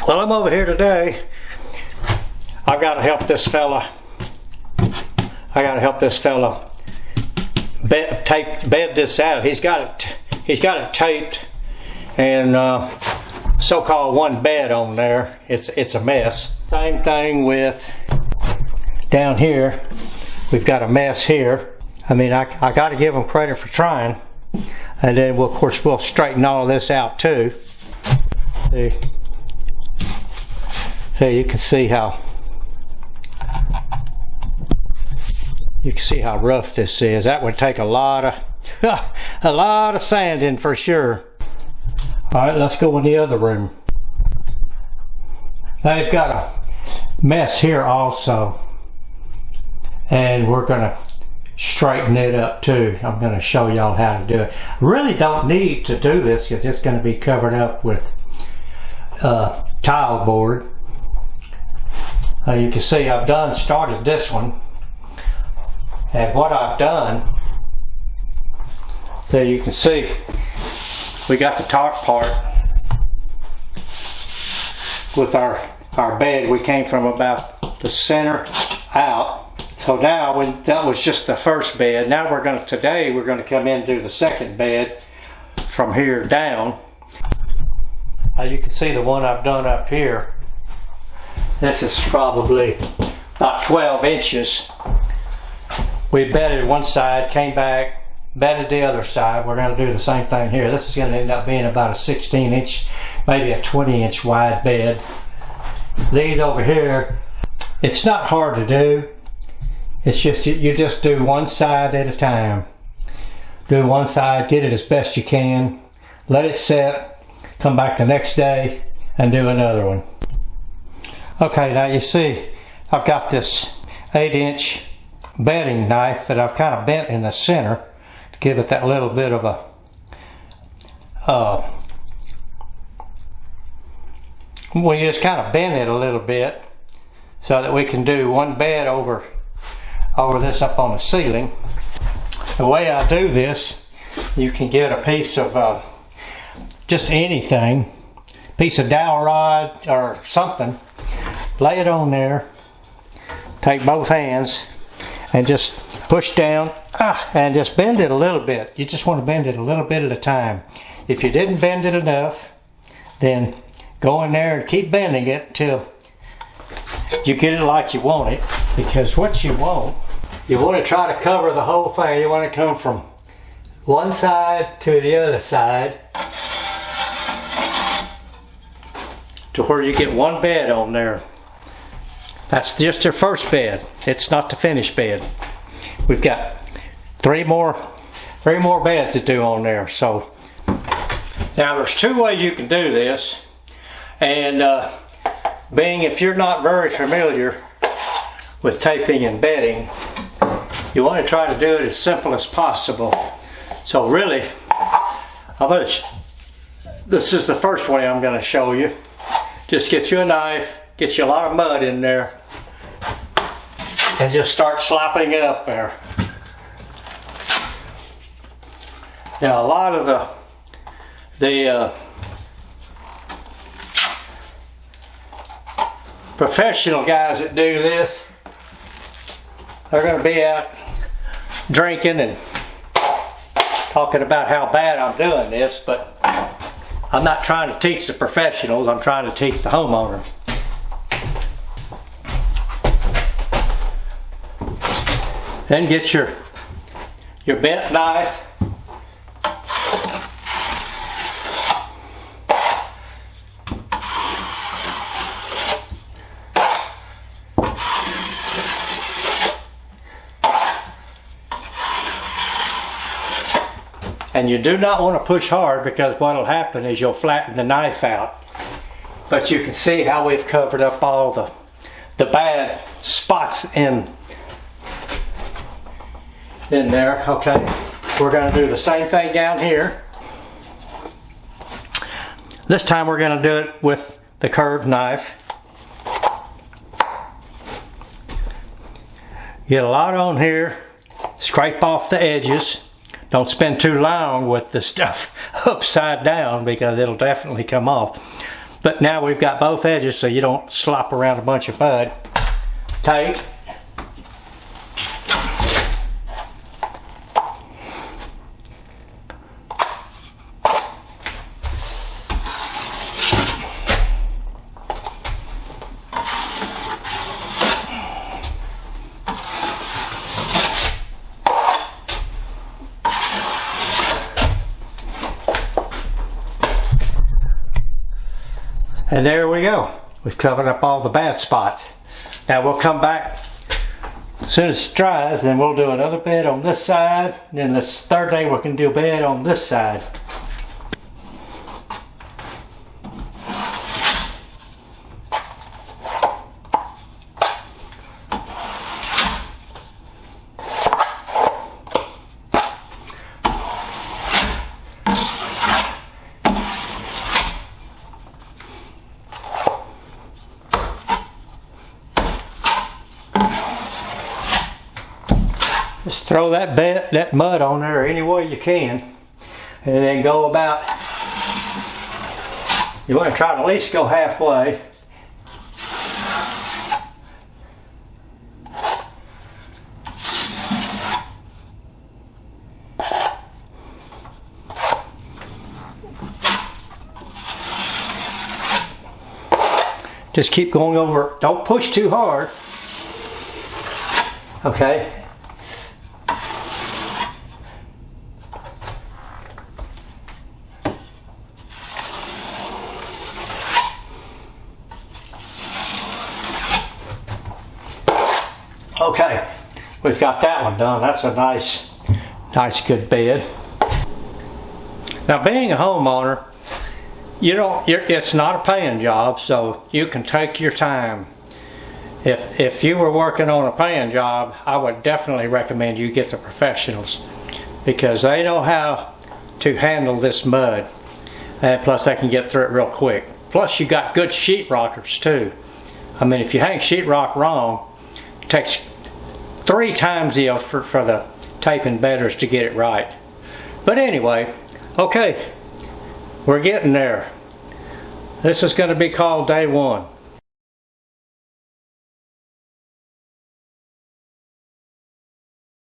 Well, I'm over here today. I've got to help this fella. Bed this out. He's got it taped, and so-called one bed on there. It's a mess. Same thing with down here. We've got a mess here. I mean, I got to give them credit for trying, and then of course we'll straighten all this out too. See, you can see how rough this is. That would take a lot of sanding for sure. All right, let's go in the other room. They've got a mess here also, and we're going to straighten it up too. I'm going to show y'all how to do it. Really don't need to do this because it's going to be covered up with tile board. You can see I've started this one, and what I've done, there you can see we got the top part with our bed. We came from about the center out. So now that was just the first bed. Now today we're going to come in and do the second bed from here down. You can see the one I've done up here. This is probably about 12 inches. We bedded one side, came back, bedded the other side. We're going to do the same thing here. This is going to end up being about a 16 inch, maybe a 20 inch wide bed. These over here, it's not hard to do. It's just, you just do one side at a time. Do one side, get it as best you can, let it set, come back the next day and do another one. Okay, now you see I've got this 8-inch bedding knife that I've kind of bent in the center to give it that little bit of a well, you just kind of bend it a little bit so that we can do one bed over this up on the ceiling. The way I do this, you can get a piece of just anything, piece of dowel rod or something, lay it on there, take both hands and just push down and just bend it a little bit. You just want to bend it a little bit at a time. If you didn't bend it enough, then go in there and keep bending it until you get it like you want it, because what you want to try to cover the whole thing. You want to come from one side to the other side to where you get one bed on there. That's just your first bed. It's not the finished bed. We've got three more beds to do on there. So now there's two ways you can do this, and being if you're not very familiar with taping and bedding, you want to try to do it as simple as possible. So really, this is the first way I'm going to show you. Just get you a knife, get you a lot of mud in there, and just start slopping it up there. Now a lot of the professional guys that do this, they're going to be out drinking and talking about how bad I'm doing this, but I'm not trying to teach the professionals, I'm trying to teach the homeowner. Then get your bent knife, and you do not want to push hard, because what will happen is you'll flatten the knife out. But you can see how we've covered up all the bad spots in there. Okay, we're going to do the same thing down here. This time we're going to do it with the curved knife. Get a lot on here, scrape off the edges. Don't spend too long with the stuff upside down, because it'll definitely come off. But now we've got both edges so you don't slop around a bunch of mud. Take. And there we go. We've covered up all the bad spots. Now we'll come back as soon as it dries, then we'll do another bed on this side. Then this third day we can do a bed on this side. Just throw that mud on there any way you can, and then go about, you want to try to at least go halfway. Just keep going over, don't push too hard. Okay. Okay, we've got that one done. That's a nice good bed. Now, being a homeowner, it's not a paying job, so you can take your time. If you were working on a paying job, I would definitely recommend you get the professionals, because they know how to handle this mud, and plus they can get through it real quick. Plus you got good sheetrockers too. I mean, if you hang sheetrock wrong, it takes 3 times the effort for the tape and bedders to get it right. But anyway, okay, we're getting there. This is going to be called day 1.